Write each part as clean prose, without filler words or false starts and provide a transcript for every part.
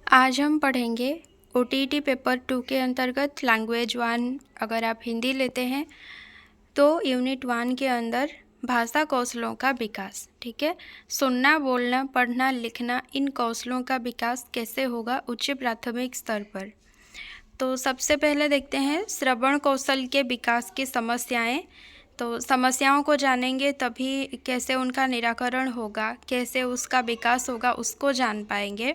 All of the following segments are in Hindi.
आज हम पढ़ेंगे ओटीईटी पेपर 2 के अंतर्गत लैंग्वेज 1। अगर आप हिंदी लेते हैं तो यूनिट 1 के अंदर भाषा कौशलों का विकास। ठीक है, सुनना, बोलना, पढ़ना, लिखना, इन कौशलों का विकास कैसे होगा उच्च प्राथमिक स्तर पर। तो सबसे पहले देखते हैं श्रवण कौशल के विकास की समस्याएं। तो समस्याओं को जानेंगे तभी कैसे उनका निराकरण होगा, कैसे उसका विकास होगा, उसको जान पाएंगे।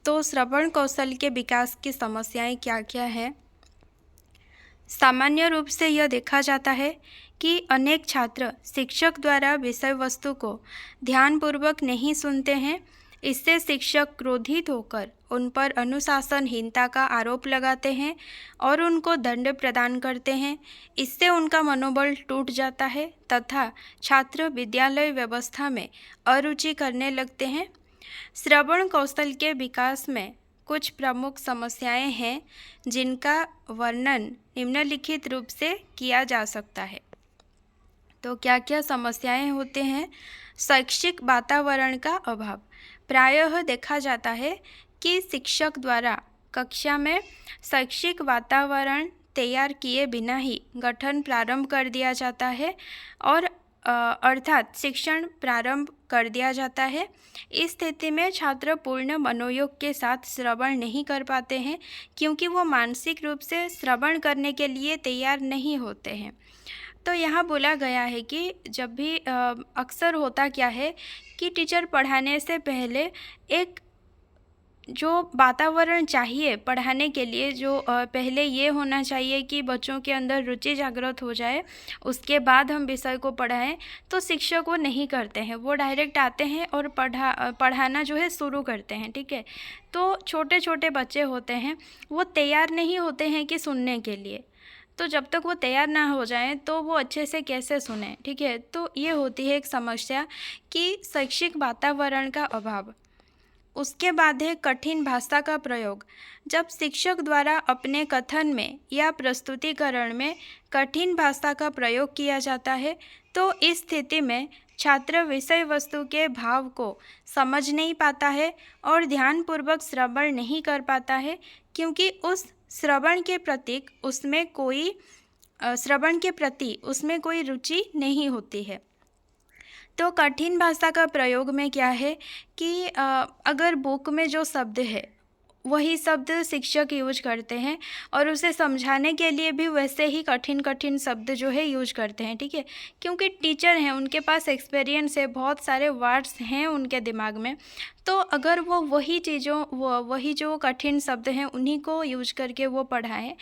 तो श्रवण कौशल के विकास की समस्याएं क्या क्या है। सामान्य रूप से यह देखा जाता है कि अनेक छात्र शिक्षक द्वारा विषय वस्तु को ध्यानपूर्वक नहीं सुनते हैं। इससे शिक्षक क्रोधित होकर उन पर अनुशासनहीनता का आरोप लगाते हैं और उनको दंड प्रदान करते हैं। इससे उनका मनोबल टूट जाता है तथा छात्र विद्यालय व्यवस्था में अरुचि करने लगते हैं। श्रवण कौशल के विकास में कुछ प्रमुख समस्याएं हैं जिनका वर्णन निम्नलिखित रूप से किया जा सकता है। तो क्या क्या समस्याएं होते हैं। शैक्षिक वातावरण का अभाव। प्रायः देखा जाता है कि शिक्षक द्वारा कक्षा में शैक्षिक वातावरण तैयार किए बिना ही गठन प्रारंभ कर दिया जाता है और अर्थात शिक्षण प्रारंभ कर दिया जाता है। इस स्थिति में छात्र पूर्ण मनोयोग के साथ श्रवण नहीं कर पाते हैं क्योंकि वो मानसिक रूप से श्रवण करने के लिए तैयार नहीं होते हैं। तो यहाँ बोला गया है कि जब भी अक्सर होता क्या है कि टीचर पढ़ाने से पहले एक जो वातावरण चाहिए पढ़ाने के लिए, जो पहले ये होना चाहिए कि बच्चों के अंदर रुचि जागृत हो जाए, उसके बाद हम विषय को पढ़ाएं, तो शिक्षक वो नहीं करते हैं। वो डायरेक्ट आते हैं और पढ़ाना जो है शुरू करते हैं। ठीक है, तो छोटे छोटे बच्चे होते हैं, वो तैयार नहीं होते हैं कि सुनने के लिए। तो जब तक वो तैयार ना हो जाएं तो वो अच्छे से कैसे सुने। ठीक है, तो ये होती है एक समस्या कि शैक्षिक वातावरण का अभाव। उसके बाद है कठिन भाषा का प्रयोग। जब शिक्षक द्वारा अपने कथन में या प्रस्तुतिकरण में कठिन भाषा का प्रयोग किया जाता है तो इस स्थिति में छात्र विषय वस्तु के भाव को समझ नहीं पाता है और ध्यानपूर्वक श्रवण नहीं कर पाता है क्योंकि उस श्रवण के प्रति उसमें कोई रुचि नहीं होती है। तो कठिन भाषा का प्रयोग में क्या है कि अगर बुक में जो शब्द है वही शब्द शिक्षक यूज करते हैं और उसे समझाने के लिए भी वैसे ही कठिन कठिन शब्द जो है यूज करते हैं। ठीक है, क्योंकि टीचर हैं, उनके पास एक्सपीरियंस है, बहुत सारे वर्ड्स हैं उनके दिमाग में। तो अगर वो वही जो कठिन शब्द हैं उन्हीं को यूज करके वो पढ़ाएं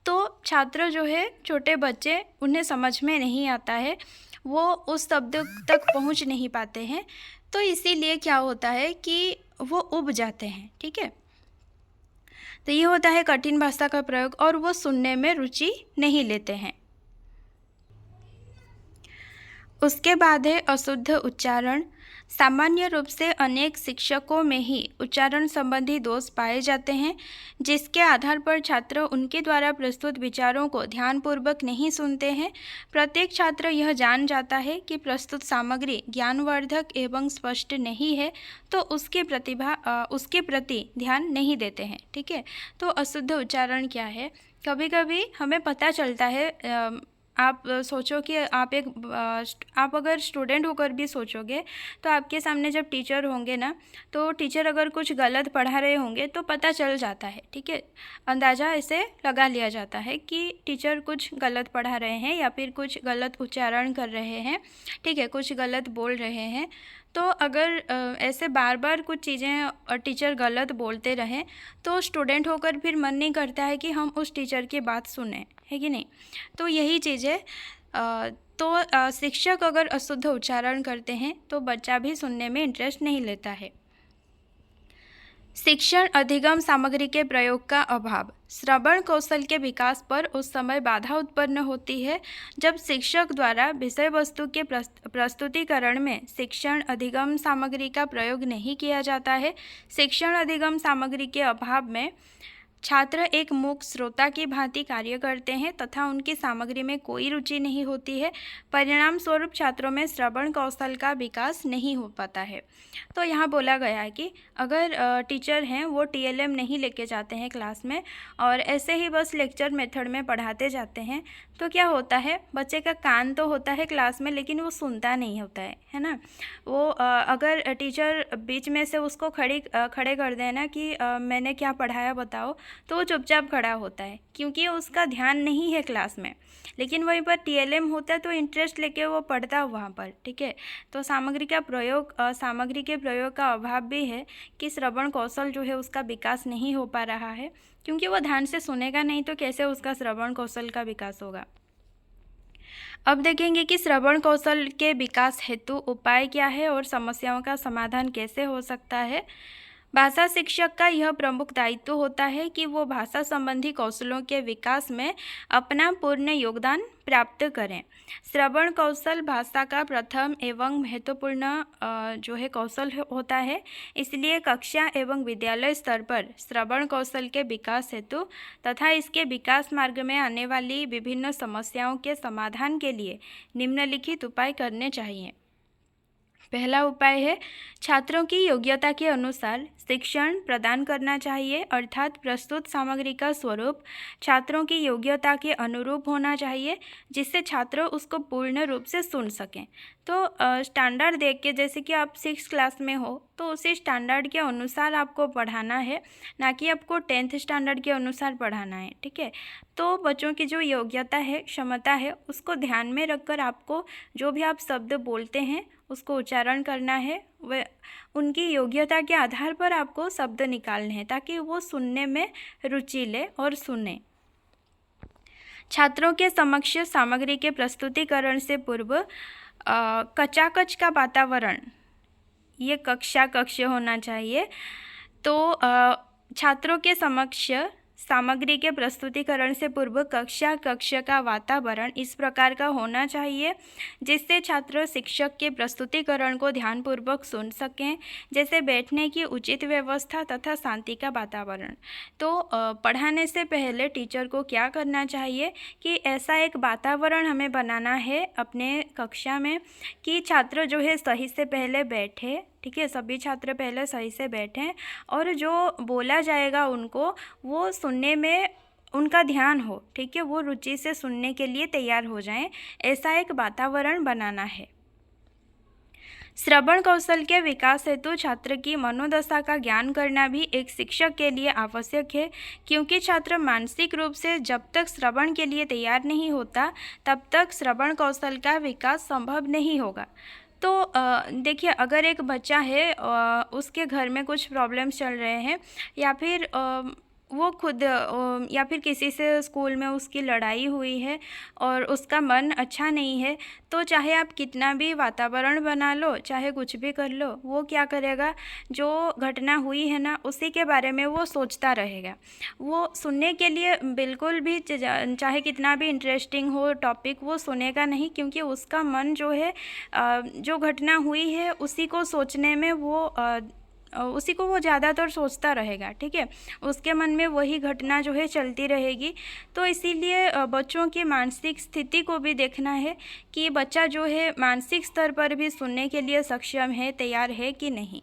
तो छात्र जो है, छोटे बच्चे, उन्हें समझ में नहीं आता है, वो उस शब्द तक पहुंच नहीं पाते हैं। तो इसीलिए क्या होता है कि वो उब जाते हैं। ठीक है, तो ये होता है कठिन भाषा का प्रयोग और वो सुनने में रुचि नहीं लेते हैं। उसके बाद है अशुद्ध उच्चारण। सामान्य रूप से अनेक शिक्षकों में ही उच्चारण संबंधी दोष पाए जाते हैं जिसके आधार पर छात्र उनके द्वारा प्रस्तुत विचारों को ध्यानपूर्वक नहीं सुनते हैं। प्रत्येक छात्र यह जान जाता है कि प्रस्तुत सामग्री ज्ञानवर्धक एवं स्पष्ट नहीं है तो उसके प्रति ध्यान नहीं देते हैं। ठीक है, तो अशुद्ध उच्चारण क्या है। कभी कभी हमें पता चलता है, आप सोचो कि आप अगर स्टूडेंट होकर भी सोचोगे तो आपके सामने जब टीचर होंगे ना, तो टीचर अगर कुछ गलत पढ़ा रहे होंगे तो पता चल जाता है। ठीक है, अंदाज़ा ऐसे लगा लिया जाता है कि टीचर कुछ गलत पढ़ा रहे हैं या फिर कुछ गलत उच्चारण कर रहे हैं। ठीक है, कुछ गलत बोल रहे हैं। तो अगर ऐसे बार बार कुछ चीज़ें टीचर गलत बोलते रहें तो स्टूडेंट होकर फिर मन नहीं करता है कि हम उस टीचर की बात सुने, है कि नहीं। तो यही चीज़ है। शिक्षक अगर अशुद्ध उच्चारण करते हैं तो बच्चा भी सुनने में इंटरेस्ट नहीं लेता है। शिक्षण अधिगम सामग्री के प्रयोग का अभाव। श्रवण कौशल के विकास पर उस समय बाधा उत्पन्न होती है जब शिक्षक द्वारा विषय वस्तु के प्रस्तुतिकरण में शिक्षण अधिगम सामग्री का प्रयोग नहीं किया जाता है। शिक्षण अधिगम सामग्री के अभाव में छात्र एक मूक श्रोता की भांति कार्य करते हैं तथा उनकी सामग्री में कोई रुचि नहीं होती है। परिणाम स्वरूप छात्रों में श्रवण कौशल का विकास नहीं हो पाता है। तो यहाँ बोला गया है कि अगर टीचर हैं वो टीएलएम नहीं लेके जाते हैं क्लास में और ऐसे ही बस लेक्चर मेथड में पढ़ाते जाते हैं, तो क्या होता है, बच्चे का कान तो होता है क्लास में लेकिन वो सुनता नहीं होता है ना। वो अगर टीचर बीच में से उसको खड़े कर देना कि मैंने क्या पढ़ाया बताओ, तो वो चुपचाप खड़ा होता है क्योंकि उसका ध्यान नहीं है क्लास में। लेकिन वहीं पर टीएलएम होता है तो इंटरेस्ट लेके वो पढ़ता है वहाँ पर, ठीक है। तो सामग्री के प्रयोग का अभाव भी है कि श्रवण कौशल जो है उसका विकास नहीं हो पा रहा है, क्योंकि वो ध्यान से सुनेगा नहीं तो कैसे उसका श्रवण कौशल का विकास होगा। अब देखेंगे कि श्रवण कौशल के विकास हेतु उपाय क्या है और समस्याओं का समाधान कैसे हो सकता है। भाषा शिक्षक का यह प्रमुख दायित्व होता है कि वो भाषा संबंधी कौशलों के विकास में अपना पूर्ण योगदान प्राप्त करें। श्रवण कौशल भाषा का प्रथम एवं महत्वपूर्ण जो है कौशल होता है, इसलिए कक्षा एवं विद्यालय स्तर पर श्रवण कौशल के विकास हेतु तथा इसके विकास मार्ग में आने वाली विभिन्न समस्याओं के समाधान के लिए निम्नलिखित उपाय करने चाहिए। पहला उपाय है छात्रों की योग्यता के अनुसार शिक्षण प्रदान करना चाहिए, अर्थात प्रस्तुत सामग्री का स्वरूप छात्रों की योग्यता के अनुरूप होना चाहिए जिससे छात्र उसको पूर्ण रूप से सुन सकें। तो स्टैंडर्ड देख के, जैसे कि आप 6 क्लास में हो तो उसी स्टैंडर्ड के अनुसार आपको पढ़ाना है, ना कि आपको 10th स्टैंडर्ड के अनुसार पढ़ाना है, ठीक है। तो बच्चों की जो योग्यता है, क्षमता है, उसको ध्यान में रखकर आपको जो भी आप शब्द बोलते हैं उसको उच्चारण करना है। वह उनकी योग्यता के आधार पर आपको शब्द निकालने हैं ताकि वो सुनने में रुचि ले और सुने। छात्रों के समक्ष सामग्री के प्रस्तुतिकरण से पूर्व कचाकच का वातावरण, ये कक्ष होना चाहिए। तो छात्रों के समक्ष सामग्री के प्रस्तुतिकरण से पूर्व कक्ष का वातावरण इस प्रकार का होना चाहिए जिससे छात्र शिक्षक के प्रस्तुतिकरण को ध्यानपूर्वक सुन सकें, जैसे बैठने की उचित व्यवस्था तथा शांति का वातावरण। तो पढ़ाने से पहले टीचर को क्या करना चाहिए कि ऐसा एक वातावरण हमें बनाना है अपने कक्षा में कि छात्र जो है सही से पहले बैठे, ठीक है, सभी छात्र पहले सही से बैठें और जो बोला जाएगा उनको वो सुनने में उनका ध्यान हो, ठीक है, वो रुचि से सुनने के लिए तैयार हो जाएं, ऐसा एक वातावरण बनाना है। श्रवण कौशल के विकास हेतु छात्र की मनोदशा का ज्ञान करना भी एक शिक्षक के लिए आवश्यक है, क्योंकि छात्र मानसिक रूप से जब तक श्रवण के लिए तैयार नहीं होता तब तक श्रवण कौशल का विकास संभव नहीं होगा। तो देखिए, अगर एक बच्चा है उसके घर में कुछ प्रॉब्लम्स चल रहे हैं या फिर वो खुद या फिर किसी से स्कूल में उसकी लड़ाई हुई है और उसका मन अच्छा नहीं है, तो चाहे आप कितना भी वातावरण बना लो, चाहे कुछ भी कर लो, वो क्या करेगा, जो घटना हुई है ना उसी के बारे में वो सोचता रहेगा। वो सुनने के लिए बिल्कुल भी चाहे कितना भी इंटरेस्टिंग हो टॉपिक, वो सुनेगा नहीं, क्योंकि उसका मन जो है जो घटना हुई है उसी को सोचने में उसी को वो ज़्यादातर सोचता रहेगा, ठीक है, उसके मन में वही घटना जो है चलती रहेगी। तो इसीलिए बच्चों की मानसिक स्थिति को भी देखना है कि बच्चा जो है मानसिक स्तर पर भी सुनने के लिए सक्षम है, तैयार है कि नहीं।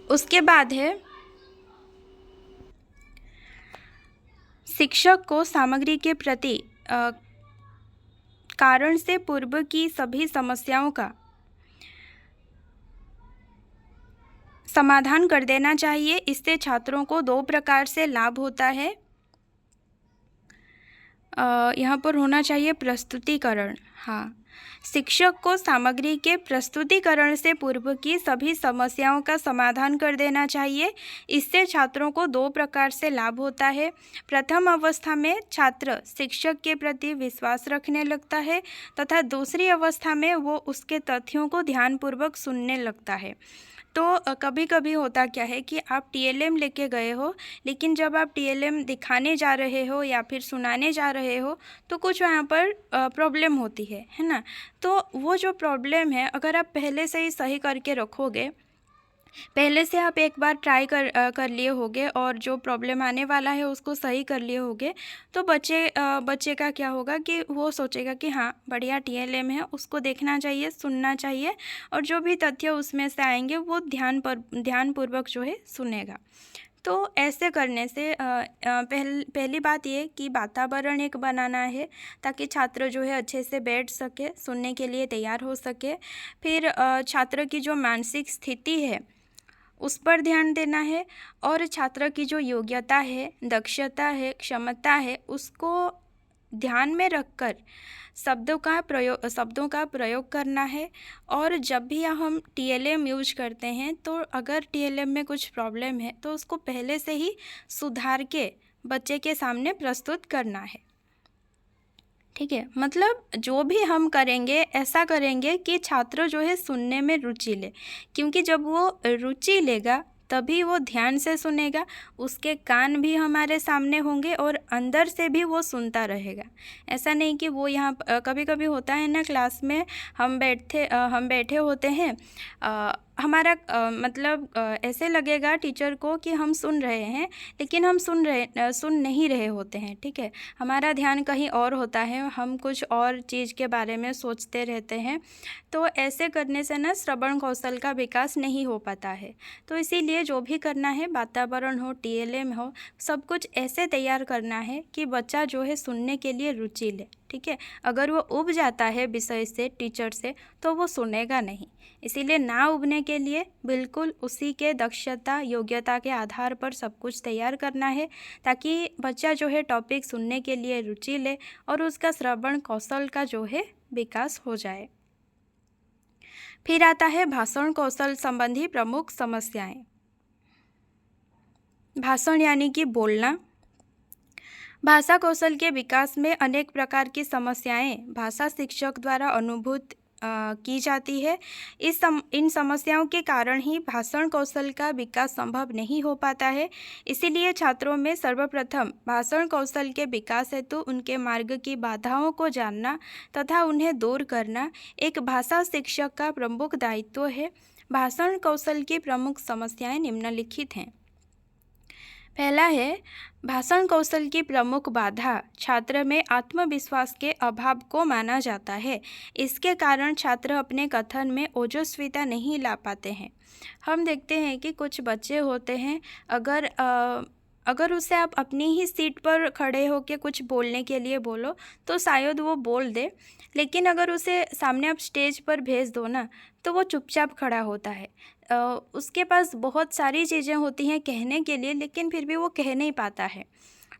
उसके बाद है शिक्षक को सामग्री के प्रति कारण से पूर्व की सभी समस्याओं का समाधान कर देना चाहिए। इससे छात्रों को 2 प्रकार से लाभ होता है। यहाँ पर होना चाहिए प्रस्तुतिकरण। हाँ, शिक्षक को सामग्री के प्रस्तुतिकरण से पूर्व की सभी समस्याओं का समाधान कर देना चाहिए। इससे छात्रों को 2 प्रकार से लाभ होता है। प्रथम अवस्था में छात्र शिक्षक के प्रति विश्वास रखने लगता है तथा दूसरी अवस्था में वो उसके तथ्यों को ध्यानपूर्वक सुनने लगता है। तो कभी कभी होता क्या है कि आप टीएलएम लेके गए हो, लेकिन जब आप टीएलएम दिखाने जा रहे हो या फिर सुनाने जा रहे हो तो कुछ वहाँ पर प्रॉब्लम होती है ना। तो वो जो प्रॉब्लम है अगर आप पहले से ही सही करके रखोगे पहले से आप एक बार ट्राई कर लिए होंगे और जो प्रॉब्लम आने वाला है उसको सही कर लिए होंगे, तो बच्चे का क्या होगा कि वो सोचेगा कि हाँ बढ़िया टीएलएम है, उसको देखना चाहिए, सुनना चाहिए, और जो भी तथ्य उसमें से आएंगे वो ध्यानपूर्वक जो है सुनेगा। तो ऐसे करने से पहली बात ये कि वातावरण एक बनाना है ताकि छात्र जो है अच्छे से बैठ सके, सुनने के लिए तैयार हो सके। फिर छात्र की जो मानसिक स्थिति है उस पर ध्यान देना है, और छात्र की जो योग्यता है, दक्षता है, क्षमता है, उसको ध्यान में रखकर शब्दों का प्रयोग करना है। और जब भी हम टीएलएम यूज करते हैं तो अगर टीएलएम में कुछ प्रॉब्लम है तो उसको पहले से ही सुधार के बच्चे के सामने प्रस्तुत करना है। ठीक है, मतलब जो भी हम करेंगे ऐसा करेंगे कि छात्र जो है सुनने में रुचि ले, क्योंकि जब वो रुचि लेगा तभी वो ध्यान से सुनेगा, उसके कान भी हमारे सामने होंगे और अंदर से भी वो सुनता रहेगा। ऐसा नहीं कि वो यहाँ कभी कभी होता है ना, क्लास में हम बैठे होते हैं, हमारा मतलब ऐसे लगेगा टीचर को कि हम सुन रहे हैं, लेकिन हम सुन नहीं रहे होते हैं। ठीक है, हमारा ध्यान कहीं और होता है, हम कुछ और चीज़ के बारे में सोचते रहते हैं। तो ऐसे करने से ना श्रवण कौशल का विकास नहीं हो पाता है। तो इसीलिए जो भी करना है, वातावरण हो, टीएलएम हो, सब कुछ ऐसे तैयार करना है कि बच्चा जो है सुनने के लिए रुचि ले। ठीक है, अगर वो उब जाता है विषय से, टीचर से, तो वो सुनेगा नहीं। इसीलिए ना उबने के लिए बिल्कुल उसी के दक्षता, योग्यता के आधार पर सब कुछ तैयार करना है, ताकि बच्चा जो है टॉपिक सुनने के लिए रुचि ले और उसका श्रवण कौशल का जो है विकास हो जाए। फिर आता है भाषण कौशल संबंधी प्रमुख समस्याएं। भाषण यानी कि बोलना। भाषा कौशल के विकास में अनेक प्रकार की समस्याएं भाषा शिक्षक द्वारा अनुभूत की जाती है। इन समस्याओं के कारण ही भाषण कौशल का विकास संभव नहीं हो पाता है। इसीलिए छात्रों में सर्वप्रथम भाषण कौशल के विकास हेतु उनके मार्ग की बाधाओं को जानना तथा उन्हें दूर करना एक भाषा शिक्षक का प्रमुख दायित्व है। भाषण कौशल की प्रमुख समस्याएं निम्नलिखित हैं। पहला है, भाषण कौशल की प्रमुख बाधा छात्र में आत्मविश्वास के अभाव को माना जाता है। इसके कारण छात्र अपने कथन में ओजस्विता नहीं ला पाते हैं। हम देखते हैं कि कुछ बच्चे होते हैं, अगर उससे आप अपनी ही सीट पर खड़े होकर कुछ बोलने के लिए बोलो तो शायद वो बोल दे, लेकिन अगर उसे सामने आप स्टेज पर भेज दो ना तो वो चुपचाप खड़ा होता है। उसके पास बहुत सारी चीज़ें होती हैं कहने के लिए, लेकिन फिर भी वो कह नहीं पाता है,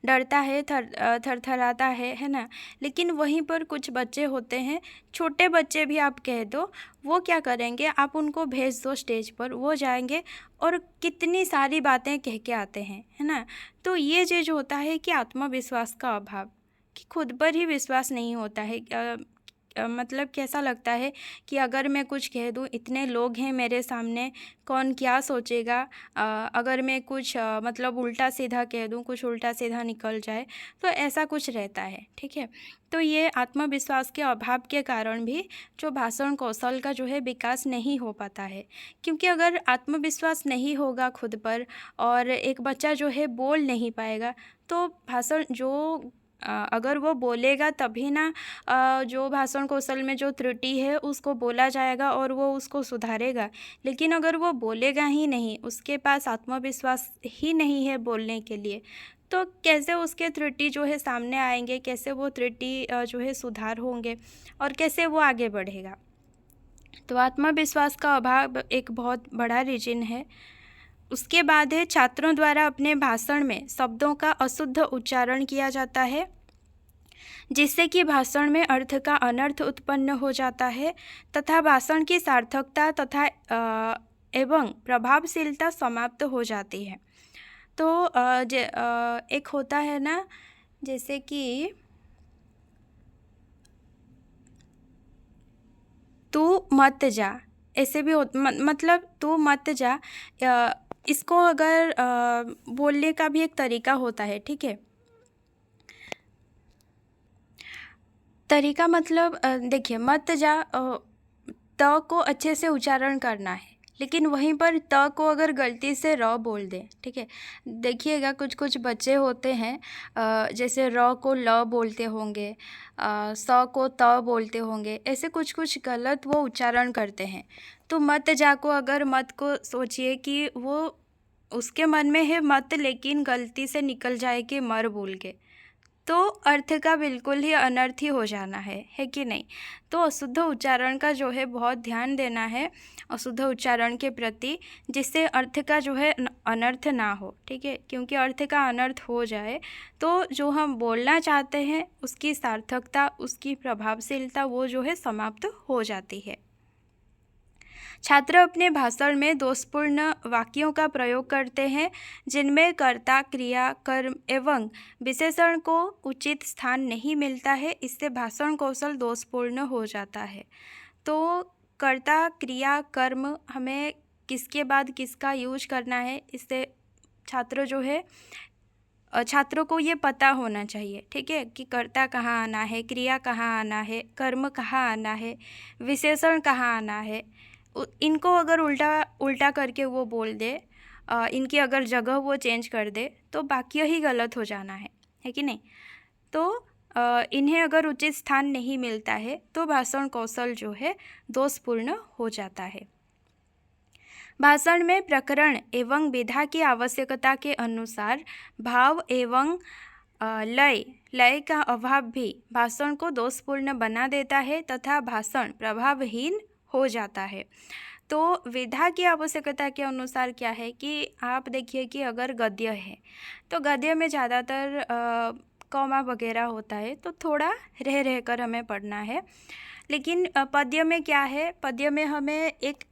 डरता है, थरथराता है ना। लेकिन वहीं पर कुछ बच्चे होते हैं, छोटे बच्चे भी आप कह दो, वो क्या करेंगे, आप उनको भेज दो स्टेज पर, वो जाएंगे और कितनी सारी बातें कह के आते हैं, है ना। तो ये चीज़ होता है कि आत्मविश्वास का अभाव, कि खुद पर ही विश्वास नहीं होता है। मतलब कैसा लगता है कि अगर मैं कुछ कह दूँ, इतने लोग हैं मेरे सामने, कौन क्या सोचेगा, अगर मैं कुछ मतलब उल्टा सीधा कह दूँ, कुछ उल्टा सीधा निकल जाए, तो ऐसा कुछ रहता है। ठीक है, तो ये आत्मविश्वास के अभाव के कारण भी जो भाषण कौशल का जो है विकास नहीं हो पाता है। क्योंकि अगर आत्मविश्वास नहीं होगा खुद पर और एक बच्चा जो है बोल नहीं पाएगा, तो भाषण जो अगर वो बोलेगा तभी ना जो भाषण कौशल में जो त्रुटि है उसको बोला जाएगा और वो उसको सुधारेगा। लेकिन अगर वो बोलेगा ही नहीं, उसके पास आत्मविश्वास ही नहीं है बोलने के लिए, तो कैसे उसके त्रुटि जो है सामने आएंगे, कैसे वो त्रुटि जो है सुधार होंगे और कैसे वो आगे बढ़ेगा। तो आत्मविश्वास का अभाव एक बहुत बड़ा रीजन है। उसके बाद है, छात्रों द्वारा अपने भाषण में शब्दों का अशुद्ध उच्चारण किया जाता है, जिससे कि भाषण में अर्थ का अनर्थ उत्पन्न हो जाता है तथा भाषण की सार्थकता तथा एवं प्रभावशीलता समाप्त हो जाती है। तो एक होता है ना, जैसे कि तू मत जा, ऐसे भी मतलब तू मत जा, इसको अगर बोलने का भी एक तरीका होता है। ठीक है, तरीका मतलब देखिए, मत जा, त को अच्छे से उच्चारण करना है, लेकिन वहीं पर त को अगर गलती से र बोल दें, ठीक है, देखिएगा कुछ कुछ बच्चे होते हैं जैसे र को ल बोलते होंगे, स को त बोलते होंगे, ऐसे कुछ कुछ गलत वो उच्चारण करते हैं। तो मत जाको अगर मत को सोचिए कि वो उसके मन में है मत, लेकिन गलती से निकल जाए कि मर बोल के, तो अर्थ का बिल्कुल ही अनर्थ ही हो जाना है कि नहीं। तो अशुद्ध उच्चारण का जो है बहुत ध्यान देना है, अशुद्ध उच्चारण के प्रति, जिससे अर्थ का जो है अनर्थ ना हो, ठीक है। क्योंकि अर्थ का अनर्थ हो जाए तो जो हम बोलना चाहते हैं उसकी सार्थकता, उसकी प्रभावशीलता वो जो है समाप्त हो जाती है। छात्र अपने भाषण में दोषपूर्ण वाक्यों का प्रयोग करते हैं जिनमें कर्ता, क्रिया, कर्म एवं विशेषण को उचित स्थान नहीं मिलता है। इससे भाषण कौशल दोषपूर्ण हो जाता है। तो कर्ता, क्रिया, कर्म हमें किसके बाद किसका यूज करना है, इससे छात्रों को ये पता होना चाहिए, ठीक है, कि कर्ता कहाँ आना है, क्रिया कहाँ आना है, कर्म कहाँ आना है, विशेषण कहाँ आना है। इनको अगर उल्टा करके वो बोल दे, इनकी अगर जगह वो चेंज कर दे तो वाक्य ही गलत हो जाना है कि नहीं। तो इन्हें अगर उचित स्थान नहीं मिलता है तो भाषण कौशल जो है दोषपूर्ण हो जाता है। भाषण में प्रकरण एवं विधा की आवश्यकता के अनुसार भाव एवं लय का अभाव भी भाषण को दोषपूर्ण बना देता है तथा भाषण प्रभावहीन हो जाता है। तो विधा की आवश्यकता के अनुसार क्या है कि आप देखिए कि अगर गद्य है तो गद्य में ज़्यादातर कॉमा वगैरह होता है, तो थोड़ा रह कर हमें पढ़ना है। लेकिन पद्य में क्या है, पद्य में हमें एक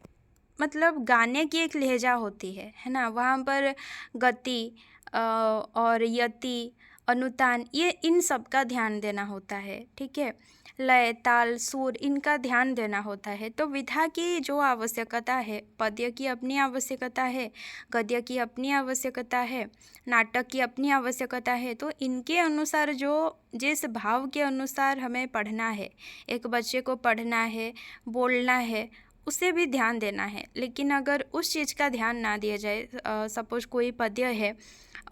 मतलब गाने की एक लहजा होती है ना, वहाँ पर गति और यति, अनुतान, ये इन सब का ध्यान देना होता है, ठीक है। लय, ताल, सुर, इनका ध्यान देना होता है। तो विधा की जो आवश्यकता है, पद्य की अपनी आवश्यकता है, गद्य की अपनी आवश्यकता है, नाटक की अपनी आवश्यकता है। तो इनके अनुसार जो जिस भाव के अनुसार हमें पढ़ना है, एक बच्चे को पढ़ना है, बोलना है, उसे भी ध्यान देना है। लेकिन अगर उस चीज़ का ध्यान ना दिया जाए, सपोज कोई पद्य है,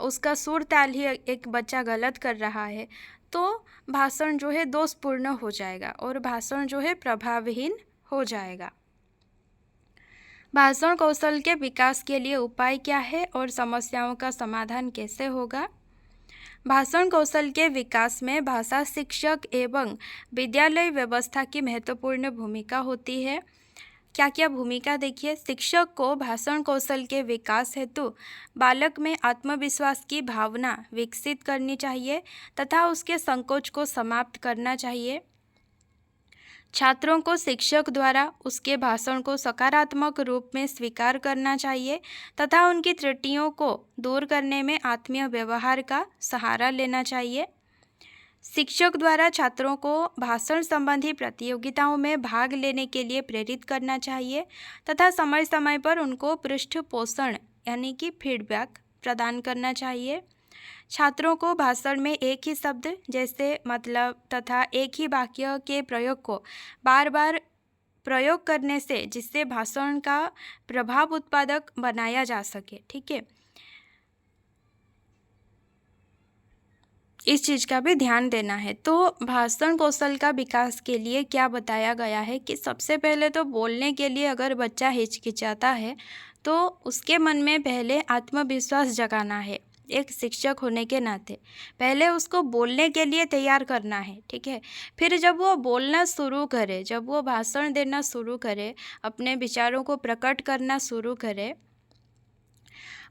उसका सुर ताल ही एक बच्चा गलत कर रहा है, तो भाषण जो है दोषपूर्ण हो जाएगा और भाषण जो है प्रभावहीन हो जाएगा। भाषण कौशल के विकास के लिए उपाय क्या है और समस्याओं का समाधान कैसे होगा? भाषण कौशल के विकास में भाषा शिक्षक एवं विद्यालय व्यवस्था की महत्वपूर्ण भूमिका होती है। क्या क्या भूमिका देखिए। शिक्षक को भाषण कौशल के विकास हेतु बालक में आत्मविश्वास की भावना विकसित करनी चाहिए तथा उसके संकोच को समाप्त करना चाहिए। छात्रों को शिक्षक द्वारा उसके भाषण को सकारात्मक रूप में स्वीकार करना चाहिए तथा उनकी त्रुटियों को दूर करने में आत्मीय व्यवहार का सहारा लेना चाहिए। शिक्षक द्वारा छात्रों को भाषण संबंधी प्रतियोगिताओं में भाग लेने के लिए प्रेरित करना चाहिए तथा समय समय पर उनको पृष्ठपोषण यानी कि फीडबैक प्रदान करना चाहिए। छात्रों को भाषण में एक ही शब्द जैसे मतलब तथा एक ही वाक्य के प्रयोग को बार बार प्रयोग करने से जिससे भाषण का प्रभाव उत्पादक बनाया जा सके, ठीक है, इस चीज़ का भी ध्यान देना है। तो भाषण कौशल का विकास के लिए क्या बताया गया है कि सबसे पहले तो बोलने के लिए अगर बच्चा हिचकिचाता है तो उसके मन में पहले आत्मविश्वास जगाना है। एक शिक्षक होने के नाते पहले उसको बोलने के लिए तैयार करना है, ठीक है। फिर जब वो बोलना शुरू करे, जब वो भाषण देना शुरू करे, अपने विचारों को प्रकट करना शुरू करे,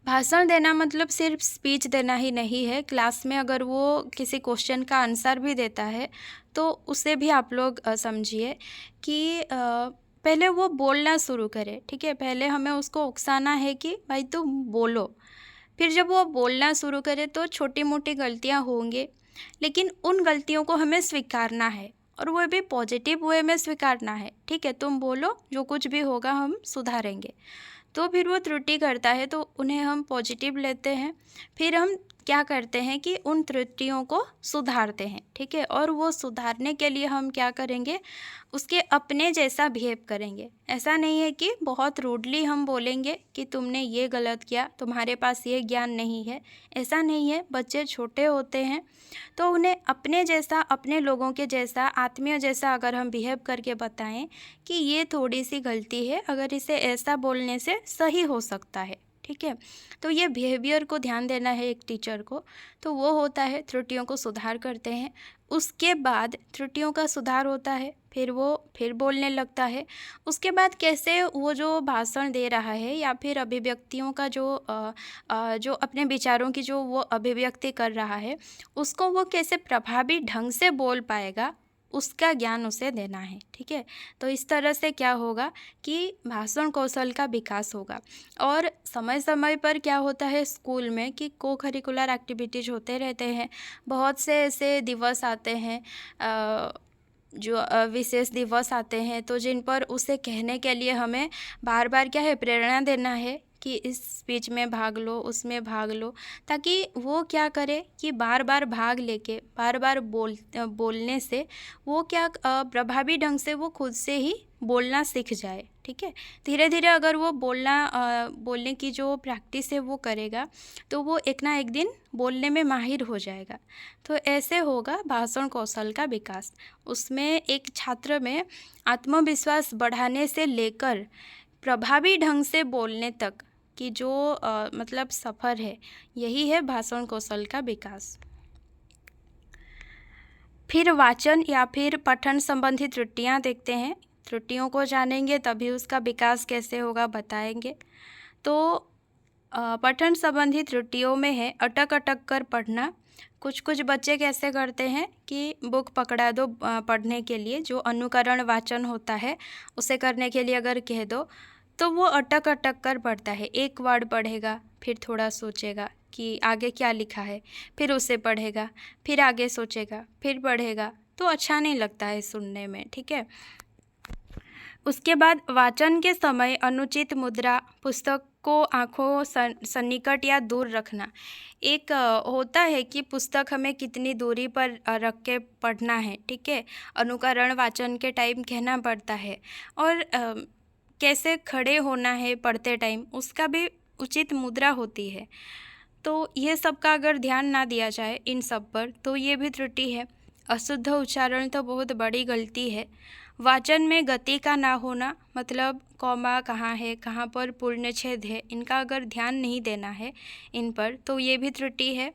भाषण देना मतलब सिर्फ स्पीच देना ही नहीं है। क्लास में अगर वो किसी क्वेश्चन का आंसर भी देता है तो उसे भी आप लोग समझिए कि पहले वो बोलना शुरू करे, ठीक है। पहले हमें उसको उकसाना है कि भाई तुम बोलो। फिर जब वो बोलना शुरू करे तो छोटी मोटी गलतियाँ होंगे, लेकिन उन गलतियों को हमें स्वीकारना है और वो भी पॉजिटिव वे में स्वीकारना है, ठीक है। तुम बोलो, जो कुछ भी होगा हम सुधारेंगे। तो फिर वो त्रुटि करता है तो उन्हें हम पॉजिटिव लेते हैं। फिर हम क्या करते हैं कि उन त्रुटियों को सुधारते हैं, ठीक है। और वो सुधारने के लिए हम क्या करेंगे, उसके अपने जैसा बिहेव करेंगे। ऐसा नहीं है कि बहुत रूडली हम बोलेंगे कि तुमने ये गलत किया, तुम्हारे पास ये ज्ञान नहीं है, ऐसा नहीं है। बच्चे छोटे होते हैं तो उन्हें अपने जैसा, अपने लोगों के जैसा, आत्मीय जैसा अगर हम बिहेव करके बताएं कि ये थोड़ी सी गलती है, अगर इसे ऐसा बोलने से सही हो सकता है, ठीक है। तो ये बिहेवियर को ध्यान देना है एक टीचर को। तो वो होता है त्रुटियों को सुधार करते हैं। उसके बाद त्रुटियों का सुधार होता है, फिर वो फिर बोलने लगता है। उसके बाद कैसे वो जो भाषण दे रहा है या फिर अभिव्यक्तियों का जो अपने विचारों की जो वो अभिव्यक्ति कर रहा है, उसको वो कैसे प्रभावी ढंग से बोल पाएगा, उसका ज्ञान उसे देना है, ठीक है। तो इस तरह से क्या होगा कि भाषण कौशल का विकास होगा। और समय समय पर क्या होता है स्कूल में कि को करिकुलर एक्टिविटीज़ होते रहते हैं। बहुत से ऐसे दिवस आते हैं, जो विशेष दिवस आते हैं, तो जिन पर उसे कहने के लिए हमें बार बार क्या है, प्रेरणा देना है कि इस स्पीच में भाग लो, उसमें भाग लो, ताकि वो क्या करे कि बार बार भाग लेके बार बार बोलने से वो क्या प्रभावी ढंग से वो खुद से ही बोलना सीख जाए, ठीक है। धीरे धीरे अगर वो बोलने की जो प्रैक्टिस है वो करेगा तो वो एक ना एक दिन बोलने में माहिर हो जाएगा। तो ऐसे होगा भाषण कौशल का विकास। उसमें एक छात्र में आत्मविश्वास बढ़ाने से लेकर प्रभावी ढंग से बोलने तक की जो मतलब सफ़र है, यही है भाषण कौशल का विकास। फिर वाचन या फिर पठन संबंधी त्रुटियां देखते हैं। त्रुटियों को जानेंगे तभी उसका विकास कैसे होगा बताएंगे। तो पठन संबंधी त्रुटियों में है अटक अटक कर पढ़ना। कुछ बच्चे कैसे करते हैं कि बुक पकड़ा दो पढ़ने के लिए, जो अनुकरण वाचन होता है उसे करने के लिए अगर कह दो तो वो अटक अटक कर पढ़ता है। एक वर्ड पढ़ेगा, फिर थोड़ा सोचेगा कि आगे क्या लिखा है, फिर उसे पढ़ेगा, फिर आगे सोचेगा, फिर पढ़ेगा, तो अच्छा नहीं लगता है सुनने में, ठीक है। उसके बाद वाचन के समय अनुचित मुद्रा, पुस्तक को आँखों सन्निकट या दूर रखना। एक होता है कि पुस्तक हमें कितनी दूरी पर रख के पढ़ना है, ठीक है। अनुकरण वाचन के टाइम कहना पड़ता है, और कैसे खड़े होना है पढ़ते टाइम, उसका भी उचित मुद्रा होती है। तो ये सब का अगर ध्यान ना दिया जाए इन सब पर तो ये भी त्रुटि है। अशुद्ध उच्चारण तो बहुत बड़ी गलती है। वाचन में गति का ना होना, मतलब कॉमा कहाँ है, कहाँ पर पूर्णछेद है, इनका अगर ध्यान नहीं देना है इन पर तो ये भी त्रुटि है।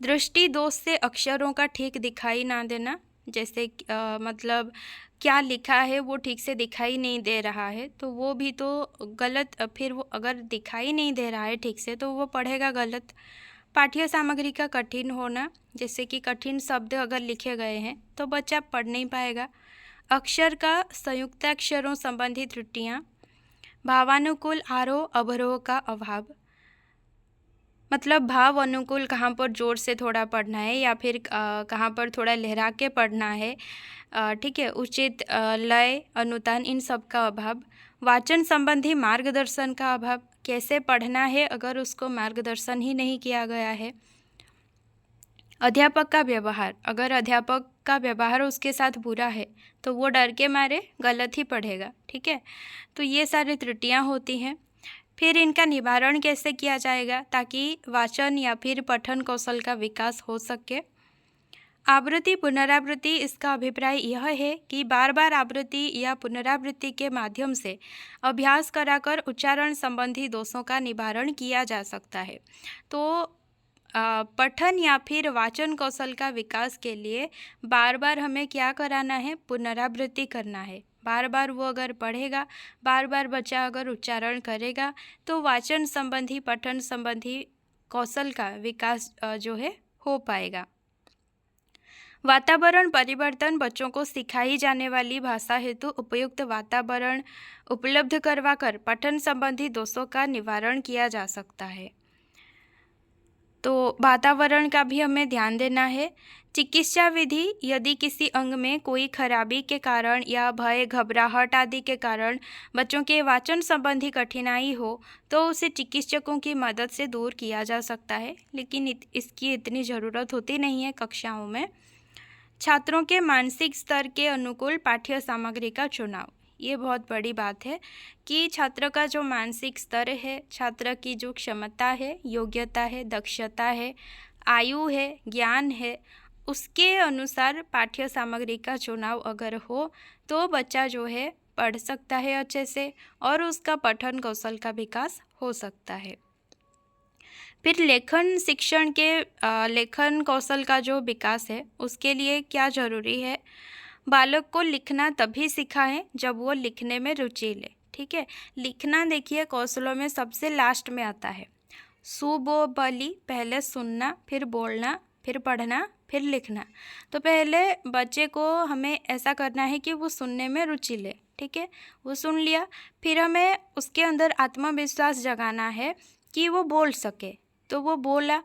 दृष्टि दोष से अक्षरों का ठीक दिखाई ना देना, जैसे मतलब क्या लिखा है वो ठीक से दिखाई नहीं दे रहा है तो वो भी तो गलत, फिर वो अगर दिखाई नहीं दे रहा है ठीक से तो वो पढ़ेगा गलत। पाठ्य सामग्री का कठिन होना, जैसे कि कठिन शब्द अगर लिखे गए हैं तो बच्चा पढ़ नहीं पाएगा। अक्षर का संयुक्ताक्षरों संबंधी त्रुटियाँ, भावानुकूल आरोह अवरोह का अभाव, मतलब भाव अनुकूल कहाँ पर ज़ोर से थोड़ा पढ़ना है या फिर कहाँ पर थोड़ा लहरा के पढ़ना है, ठीक है। उचित लय, अनुतान, इन सब का अभाव। वाचन संबंधी मार्गदर्शन का अभाव, कैसे पढ़ना है अगर उसको मार्गदर्शन ही नहीं किया गया है। अध्यापक का व्यवहार, अगर अध्यापक का व्यवहार उसके साथ बुरा है तो वो डर के मारे गलत ही पढ़ेगा, ठीक है। तो ये सारी त्रुटियाँ होती हैं। फिर इनका निवारण कैसे किया जाएगा ताकि वाचन या फिर पठन कौशल का विकास हो सके। आवृत्ति पुनरावृत्ति, इसका अभिप्राय यह है कि बार बार आवृत्ति या पुनरावृत्ति के माध्यम से अभ्यास कराकर उच्चारण संबंधी दोषों का निवारण किया जा सकता है। तो पठन या फिर वाचन कौशल का विकास के लिए बार बार हमें क्या कराना है, पुनरावृत्ति करना है। बार बार वो अगर पढ़ेगा, बार बार बच्चा अगर उच्चारण करेगा तो वाचन संबंधी, पठन संबंधी कौशल का विकास जो है हो पाएगा। वातावरण परिवर्तन, बच्चों को सिखाई जाने वाली भाषा हेतु उपयुक्त वातावरण उपलब्ध करवाकर पठन संबंधी दोषों का निवारण किया जा सकता है। तो वातावरण का भी हमें ध्यान देना है। चिकित्सा विधि, यदि किसी अंग में कोई खराबी के कारण या भय, घबराहट आदि के कारण बच्चों के वाचन संबंधी कठिनाई हो तो उसे चिकित्सकों की मदद से दूर किया जा सकता है, लेकिन इसकी इतनी ज़रूरत होती नहीं है कक्षाओं में। छात्रों के मानसिक स्तर के अनुकूल पाठ्य सामग्री का चुनाव, ये बहुत बड़ी बात है कि छात्र का जो मानसिक स्तर है, छात्र की जो क्षमता है, योग्यता है, दक्षता है, आयु है, ज्ञान है, उसके अनुसार पाठ्य सामग्री का चुनाव अगर हो तो बच्चा जो है पढ़ सकता है अच्छे से और उसका पठन कौशल का विकास हो सकता है। फिर लेखन शिक्षण के लेखन कौशल का जो विकास है उसके लिए क्या ज़रूरी है? बालक को लिखना तभी सिखाएं जब वो लिखने में रुचि ले। ठीक है, लिखना देखिए कौशलों में सबसे लास्ट में आता है। सुबोबली, पहले सुनना, फिर बोलना, फिर पढ़ना, फिर लिखना। तो पहले बच्चे को हमें ऐसा करना है कि वो सुनने में रुचि ले। ठीक है, वो सुन लिया, फिर हमें उसके अंदर आत्मविश्वास जगाना है कि वो बोल सके, तो वो बोला।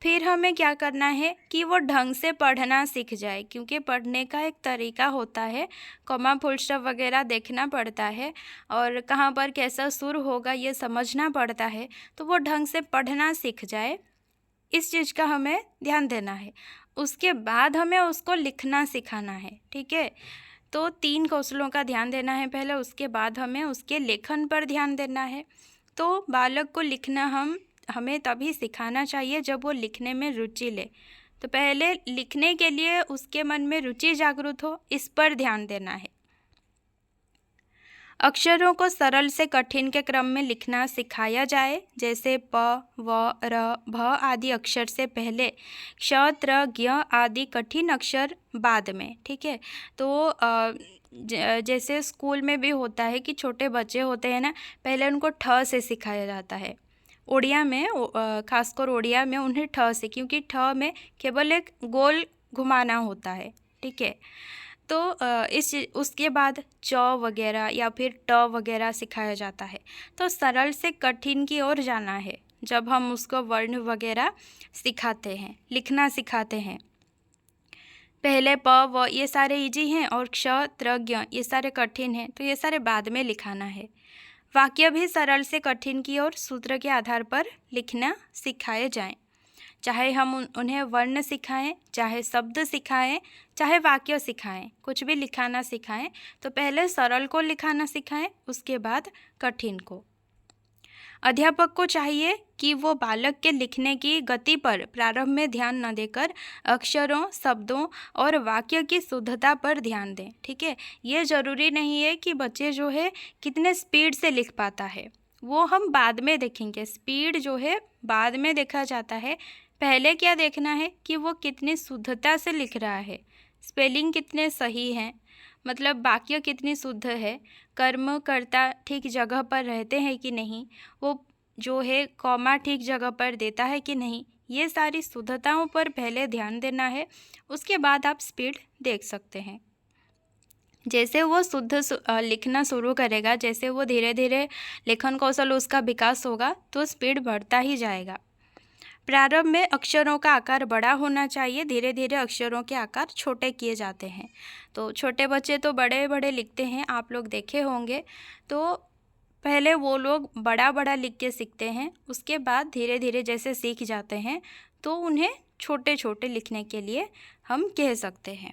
फिर हमें क्या करना है कि वो ढंग से पढ़ना सीख जाए, क्योंकि पढ़ने का एक तरीका होता है, कॉमा फुल स्टॉप वगैरह देखना पड़ता है और कहाँ पर कैसा सुर होगा ये समझना पड़ता है, तो वो ढंग से पढ़ना सीख जाए, इस चीज़ का हमें ध्यान देना है। उसके बाद हमें उसको लिखना सिखाना है। ठीक है, तो 3 कौशलों का ध्यान देना है पहले, उसके बाद हमें उसके लेखन पर ध्यान देना है। तो बालक को लिखना हमें तभी सिखाना चाहिए जब वो लिखने में रुचि ले। तो पहले लिखने के लिए उसके मन में रुचि जागृत हो, इस पर ध्यान देना है। अक्षरों को सरल से कठिन के क्रम में लिखना सिखाया जाए, जैसे प, व, र, भ आदि अक्षर से पहले क्ष, त्र, ज्ञ आदि कठिन अक्षर बाद में। ठीक है, तो जैसे स्कूल में भी होता है कि छोटे बच्चे होते हैं ना, पहले उनको ठ से सिखाया जाता है। ओडिया में, खासकर ओडिया में उन्हें ठ से, क्योंकि ठ में केवल एक गोल घुमाना होता है। ठीक है, तो उसके बाद च वगैरह या फिर ट वगैरह सिखाया जाता है। तो सरल से कठिन की ओर जाना है जब हम उसको वर्ण वगैरह सिखाते हैं, लिखना सिखाते हैं। पहले प, व ये सारे इजी हैं और क्ष, त्र, ज्ञ ये सारे कठिन हैं, तो ये सारे बाद में लिखाना है। वाक्य भी सरल से कठिन की ओर सूत्र के आधार पर लिखना सिखाए जाएं। चाहे हम उन्हें वर्ण सिखाएं, चाहे शब्द सिखाएं, चाहे वाक्य सिखाएं, कुछ भी लिखाना सिखाएं, तो पहले सरल को लिखाना सिखाएं, उसके बाद कठिन को। अध्यापक को चाहिए कि वो बालक के लिखने की गति पर प्रारंभ में ध्यान न देकर अक्षरों, शब्दों और वाक्य की शुद्धता पर ध्यान दें। ठीक है, ये ज़रूरी नहीं है कि बच्चे जो है कितने स्पीड से लिख पाता है, वो हम बाद में देखेंगे। स्पीड जो है बाद में देखा जाता है, पहले क्या देखना है कि वो कितनी शुद्धता से लिख रहा है, स्पेलिंग कितने सही हैं, मतलब वाक्य कितनी शुद्ध है, कर्म कर्ता ठीक जगह पर रहते हैं कि नहीं, वो जो है कॉमा ठीक जगह पर देता है कि नहीं, ये सारी शुद्धताओं पर पहले ध्यान देना है। उसके बाद आप स्पीड देख सकते हैं। जैसे वो शुद्ध लिखना शुरू करेगा, जैसे वो धीरे धीरे लेखन कौशल उसका विकास होगा, तो स्पीड बढ़ता ही जाएगा। प्रारंभ में अक्षरों का आकार बड़ा होना चाहिए, धीरे धीरे अक्षरों के आकार छोटे किए जाते हैं। तो छोटे बच्चे तो बड़े बड़े लिखते हैं, आप लोग देखे होंगे। तो पहले वो लोग बड़ा बड़ा लिख के सीखते हैं, उसके बाद धीरे धीरे जैसे सीख जाते हैं तो उन्हें छोटे छोटे लिखने के लिए हम कह सकते हैं।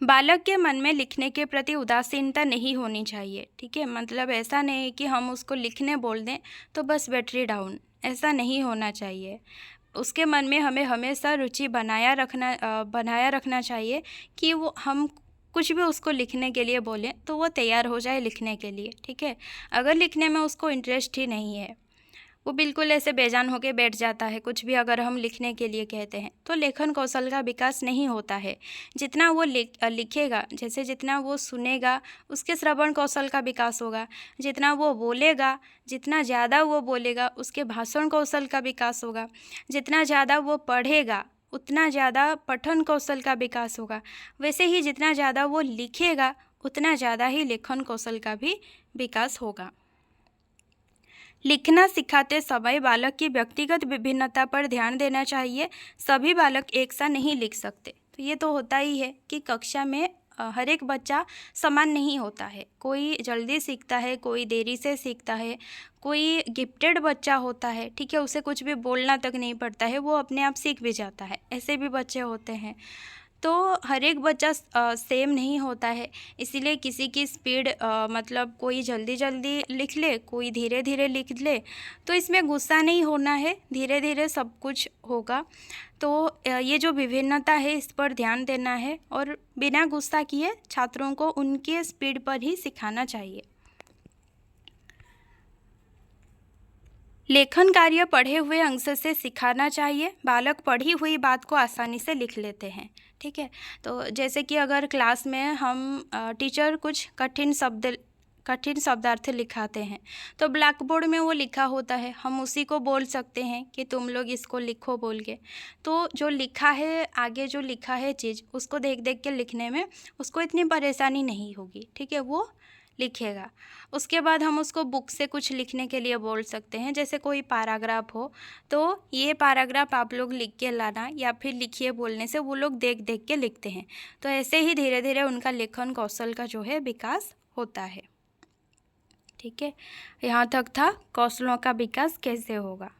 बालक के मन में लिखने के प्रति उदासीनता नहीं होनी चाहिए। ठीक है, मतलब ऐसा नहीं कि हम उसको लिखने बोल दें तो बस बैटरी डाउन, ऐसा नहीं होना चाहिए। उसके मन में हमें हमेशा रुचि बनाया रखना चाहिए कि वो हम कुछ भी उसको लिखने के लिए बोलें तो वो तैयार हो जाए लिखने के लिए। ठीक है, अगर लिखने में उसको इंटरेस्ट ही नहीं है, वो बिल्कुल ऐसे बेजान होकर बैठ जाता है, कुछ भी अगर हम लिखने के लिए कहते हैं, तो लेखन कौशल का विकास नहीं होता है। जितना वो लिखेगा, जैसे जितना वो सुनेगा, उसके श्रवण कौशल का विकास होगा। जितना वो बोलेगा, जितना ज़्यादा वो बोलेगा, उसके भाषण कौशल का विकास होगा। जितना ज़्यादा वो पढ़ेगा, उतना ज़्यादा पठन कौशल का विकास होगा। वैसे ही जितना ज़्यादा वो लिखेगा, उतना ज़्यादा ही लेखन कौशल का भी विकास होगा। लिखना सिखाते समय बालक की व्यक्तिगत विभिन्नता पर ध्यान देना चाहिए। सभी बालक एक सा नहीं लिख सकते। तो ये तो होता ही है कि कक्षा में हर एक बच्चा समान नहीं होता है। कोई जल्दी सीखता है, कोई देरी से सीखता है, कोई गिफ्टेड बच्चा होता है, ठीक है, उसे कुछ भी बोलना तक नहीं पड़ता है, वो अपने आप सीख भी जाता है। ऐसे भी बच्चे होते हैं। तो हर एक बच्चा सेम नहीं होता है, इसीलिए किसी की स्पीड मतलब कोई जल्दी जल्दी लिख ले, कोई धीरे धीरे लिख ले, तो इसमें गुस्सा नहीं होना है, धीरे धीरे सब कुछ होगा। तो ये जो विभिन्नता है इस पर ध्यान देना है और बिना गुस्सा किए छात्रों को उनके स्पीड पर ही सिखाना चाहिए। लेखन कार्य पढ़े हुए अंश से सिखाना चाहिए। बालक पढ़ी हुई बात को आसानी से लिख लेते हैं, ठीक है। तो जैसे कि अगर क्लास में हम टीचर कुछ कठिन शब्दार्थ लिखाते हैं, तो ब्लैक बोर्ड में वो लिखा होता है, हम उसी को बोल सकते हैं कि तुम लोग इसको लिखो बोल के। तो जो लिखा है, आगे जो लिखा है चीज़, उसको देख देख के लिखने में उसको इतनी परेशानी नहीं होगी, ठीक है, वो लिखेगा। उसके बाद हम उसको बुक से कुछ लिखने के लिए बोल सकते हैं, जैसे कोई पैराग्राफ हो, तो ये पैराग्राफ आप लोग लिख के लाना, या फिर लिखिए बोलने से वो लोग देख देख के लिखते हैं। तो ऐसे ही धीरे धीरे उनका लेखन कौशल का जो है विकास होता है, ठीक है। यहाँ तक था कौशलों का विकास कैसे होगा।